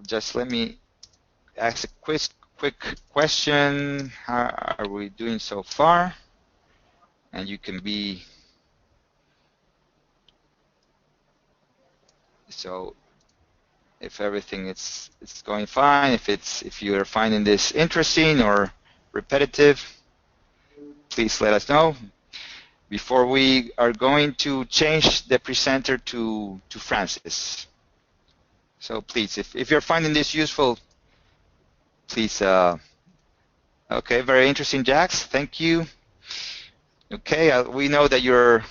Just let me ask a quick question. How are we doing so far? And you can be so if everything is going fine, if you are finding this interesting or repetitive, please let us know. Before we are going to change the presenter to Francis. So please, if you're finding this useful, please. Okay, very interesting, Jax. Thank you. Okay, we know that you're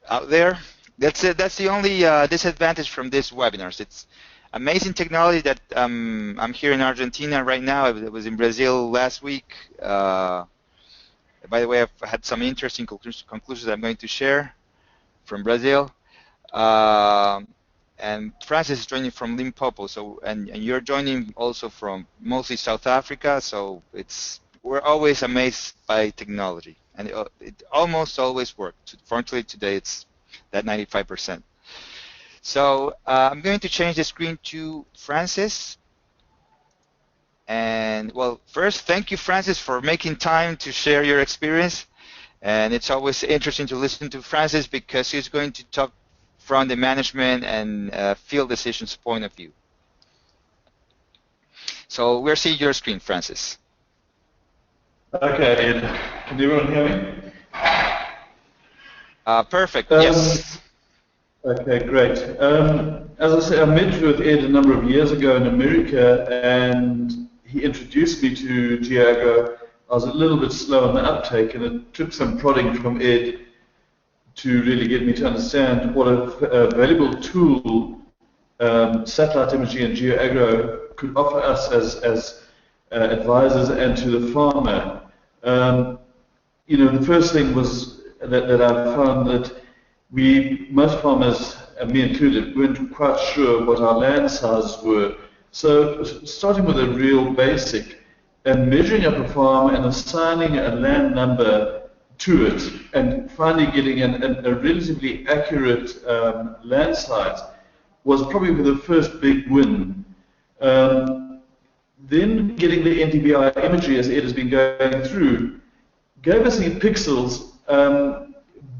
out there. That's it. That's the only disadvantage from this webinars. It's amazing technology that I'm here in Argentina right now. I was in Brazil last week. By the way, I've had some interesting conclusions I'm going to share from Brazil. And Francis is joining from Limpopo, so and you're joining also from mostly South Africa. So we're always amazed by technology, and it almost always works. Fortunately, today it's that 95%. So I'm going to change the screen to Francis. And well, first, thank you, Francis, for making time to share your experience. And it's always interesting to listen to Francis because he's going to talk from the management and field decisions point of view. So we're seeing your screen, Francis. Okay, Ed. Can everyone hear me? Perfect, yes. Okay, great. As I say, I met with Ed a number of years ago in America, and he introduced me to GeoAgro. I was a little bit slow on the uptake, and it took some prodding from Ed to really get me to understand what a valuable tool satellite imaging and GeoAgro could offer us as advisors and to the farmer. You know, the first thing was that I found that most farmers, and me included, weren't quite sure what our land sizes were. So starting with a real basic and measuring up a farm and assigning a land number to it and finally getting a relatively accurate land size was probably the first big win. Then getting the NDVI imagery, as Ed has been going through, gave us in pixels,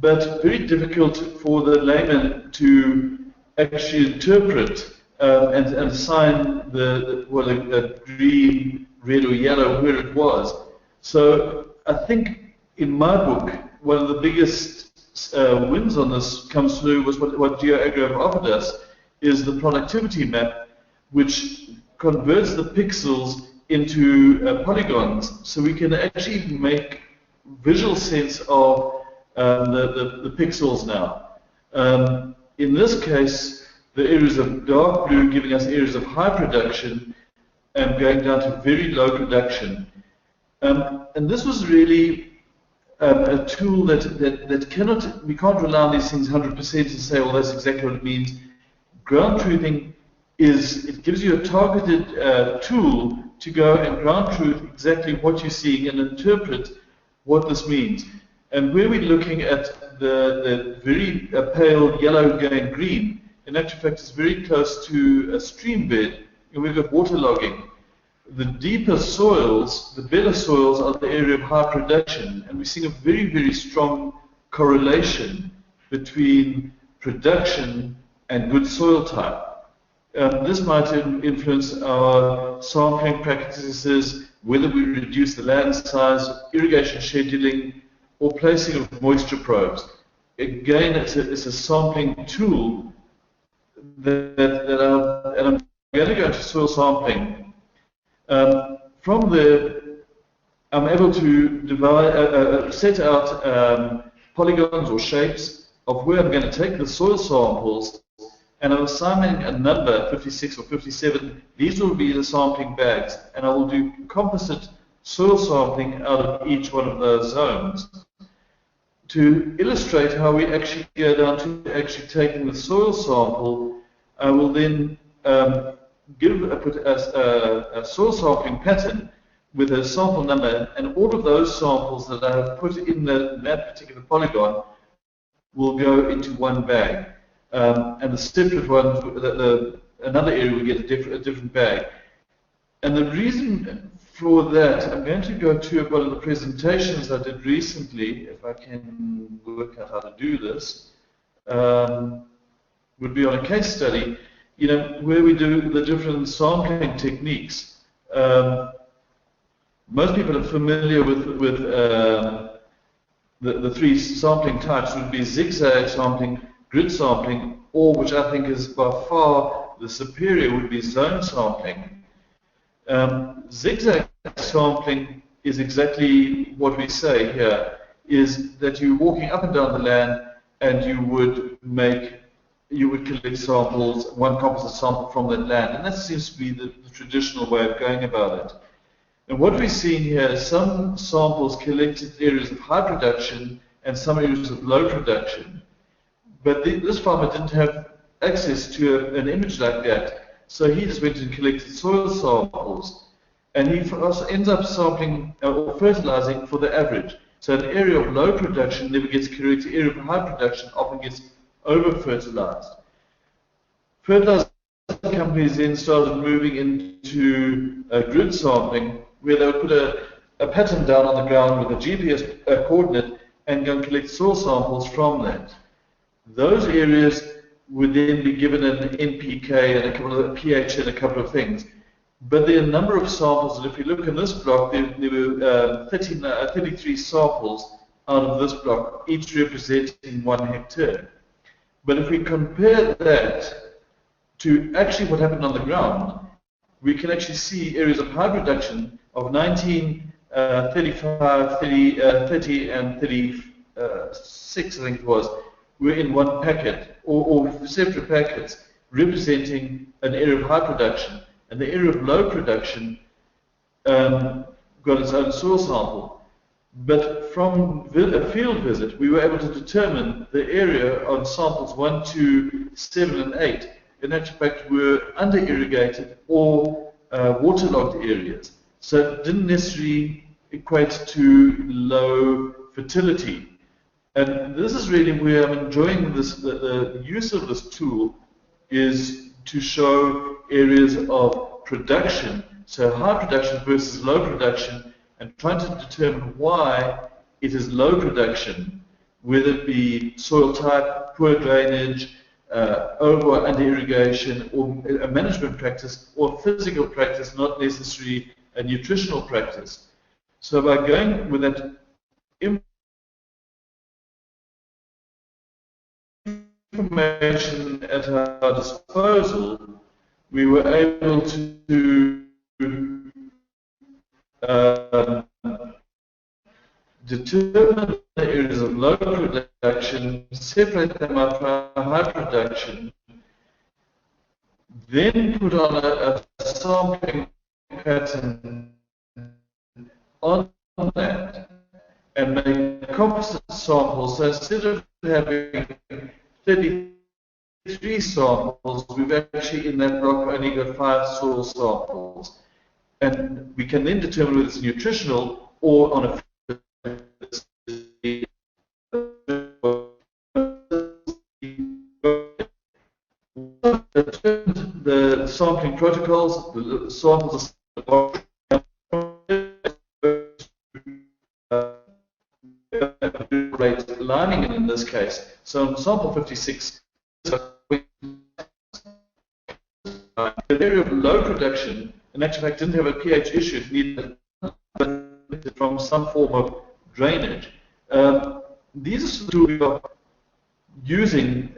but very difficult for the layman to actually interpret and assign a green, red, or yellow where it was. So I think in my book, one of the biggest wins on this comes through was what GeoAgro have offered us is the productivity map, which converts the pixels into polygons, so we can actually make visual sense of the pixels now. In this case, the areas of dark blue giving us areas of high production and going down to very low production. And this was really a tool that we can't rely on these things 100% and say, well, that's exactly what it means. Ground truthing it gives you a targeted tool to go and ground truth exactly what you're seeing and interpret what this means. And where we're looking at the very pale yellow going green, in actual fact, it's very close to a stream bed, and we've got waterlogging. The deeper soils, the better soils, are the area of high production, and we're seeing a very, very strong correlation between production and good soil type. This might influence our sampling practices, whether we reduce the land size, irrigation scheduling, or placing of moisture probes. Again, it's a sampling tool and I'm going to go to soil sampling. From there, I'm able to set out polygons or shapes of where I'm going to take the soil samples, and I'm assigning a number, 56 or 57. These will be the sampling bags, and I will do composite soil sampling out of each one of those zones. To illustrate how we actually go down to actually taking the soil sample, I will then put a soil sampling pattern with a sample number, and all of those samples that I have put in that particular polygon will go into one bag. And the separate ones, the another area we get a different bag. And the reason for that, I'm going to go to one of the presentations I did recently, if I can work out how to do this, would be on a case study, where we do the different sampling techniques. Most people are familiar with the three sampling types would be zigzag sampling, grid sampling, or which I think is by far the superior would be zone sampling. Zigzag sampling is exactly what we say here, is that you're walking up and down the land and you would collect samples, one composite sample from that land, and that seems to be the traditional way of going about it. And what we're seeing here is some samples collected areas of high production and some areas of low production. But this farmer didn't have access to an image like that, so he just went and collected soil samples, and he also ends up sampling or fertilizing for the average. So an area of low production never gets correct, an area of high production often gets over-fertilized. Fertilizer companies then started moving into grid sampling, where they would put a pattern down on the ground with a GPS coordinate and go and collect soil samples from that. Those areas would then be given an NPK and a couple of pH and a couple of things. But there are a number of samples, and if you look in this block, there were 33 samples out of this block, each representing 1 hectare. But if we compare that to actually what happened on the ground, we can actually see areas of high production of 19, 35, 30, and 36, I think it was, were in one packet, or separate packets, representing an area of high production. And the area of low production got its own soil sample. But from a field visit, we were able to determine the area on samples 1, 2, 7, and 8, in actual fact, were under-irrigated or waterlogged areas. So it didn't necessarily equate to low fertility. And this is really where I'm enjoying this, the use of this tool is to show areas of production, so high production versus low production, and trying to determine why it is low production, whether it be soil type, poor drainage, over or under irrigation, or a management practice, or physical practice, not necessarily a nutritional practice. So by going with that information at our disposal, we were able to determine the areas of low production, separate them up from high production, then put on a sampling pattern on that, and make composite samples. So instead of having 33 samples, we've actually in that block only got 5 soil samples. And we can then determine whether it's nutritional or on a the sampling protocols, the samples rate lining in this case. So in sample 56, the area of low production, in actual fact, didn't have a pH issue. It needed from some form of drainage. These are the tools we are using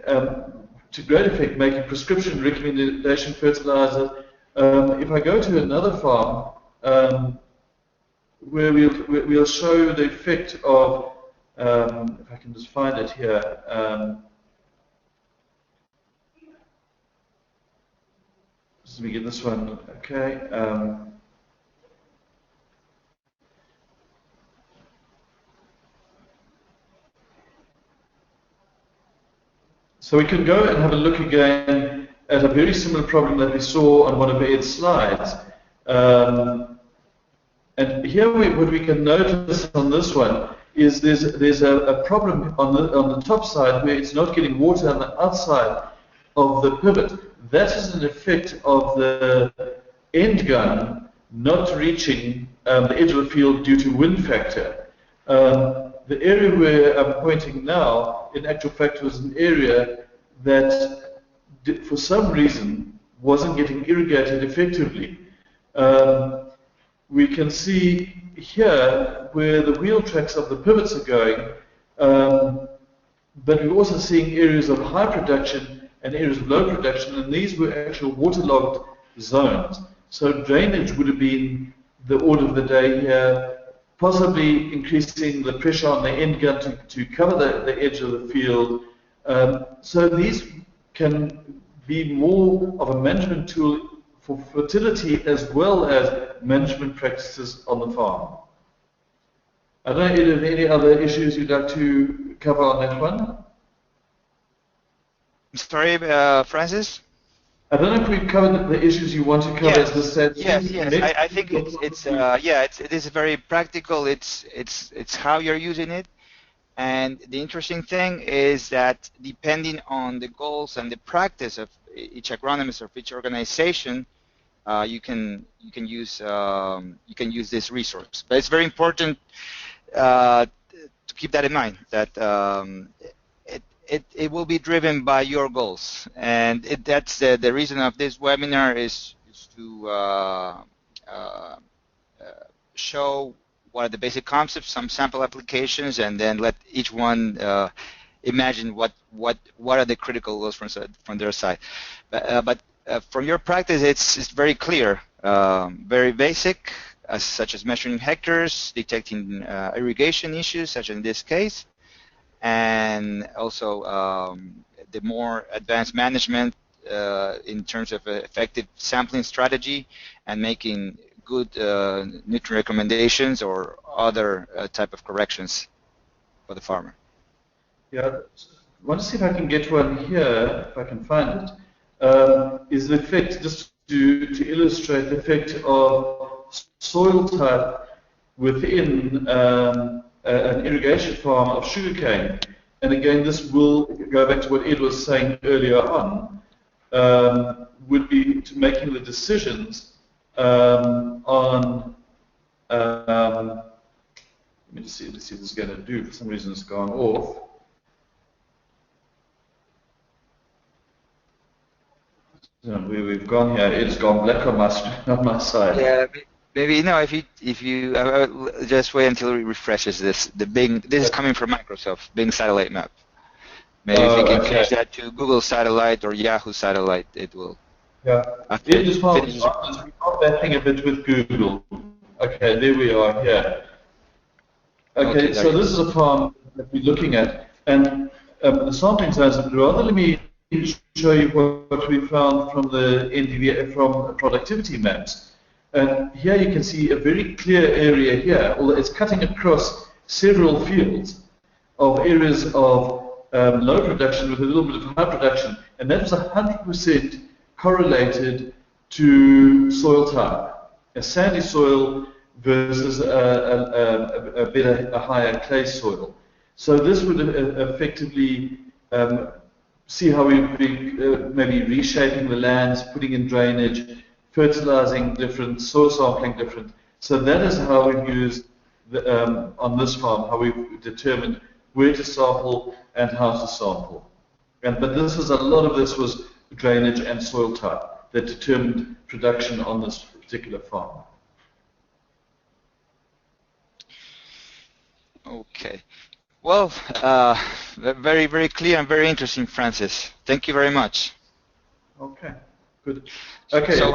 to great effect, making prescription recommendation fertilizer. If I go to another farm, where we'll show the effect of, if I can just find it here. Let me get this one, okay. So we can go and have a look again at a very similar problem that we saw on one of Ed's slides. And here what we can notice on this one is there's a problem on the top side where it's not getting water on the outside of the pivot. that is an effect of the end gun not reaching the edge of the field due to wind factor. The area where I'm pointing now, in actual fact, was an area that, for some reason, wasn't getting irrigated effectively. We can see here where the wheel tracks of the pivots are going, but we're also seeing areas of high production and areas of low production, and these were actual waterlogged zones. So drainage would have been the order of the day here, possibly increasing the pressure on the end gun to cover the edge of the field. So these can be more of a management tool for fertility as well as management practices on the farm. I don't know if there are any other issues you'd like to cover on that one? Sorry, Francis? I don't know if we've covered the issues you want to cover. Yes, as this said. yes. I think it is very practical. It's how you're using it, and the interesting thing is that depending on the goals and the practice of each agronomist or each organization, you can use this resource. But it's very important to keep that in mind, that it will be driven by your goals, and that's the reason of this webinar is to show what are the basic concepts, some sample applications, and then let each one imagine what are the critical goals from their side. But from your practice, it's very clear, very basic, such as measuring hectares, detecting irrigation issues, such as in this case, and also the more advanced management in terms of effective sampling strategy and making good nutrient recommendations or other type of corrections for the farmer. Yeah, I want to see if I can get one here, if I can find it. Is the effect, just to illustrate the effect of soil type within an irrigation farm of sugarcane. And again, this will go back to what Ed was saying earlier on, would be to making the decisions on, let me just see what this is going to do. For some reason it's gone off. Where we've gone here, it's gone black on my side. Yeah, maybe if you just wait until it refreshes this. This is coming from Microsoft Bing satellite map. Maybe if you can change that to Google Satellite or Yahoo Satellite, it will. Yeah. It just we got that thing a bit with Google. Okay, there we are here. Okay, so this is a farm that we're looking at, and the sampling size. Rather, let me show you what we found from the NDVI, from productivity maps. And here you can see a very clear area here, although it's cutting across several fields of areas of low production with a little bit of high production, and that was 100% correlated to soil type. A sandy soil versus a higher clay soil. So this would effectively see how we would be maybe reshaping the lands, putting in drainage, fertilizing different, soil sampling different. So that is how we've used on this farm, how we've determined where to sample and how to sample. But this was, a lot of this was drainage and soil type that determined production on this particular farm. Okay. Well, very, very clear and very interesting, Francis. Thank you very much. Okay, good. Okay. So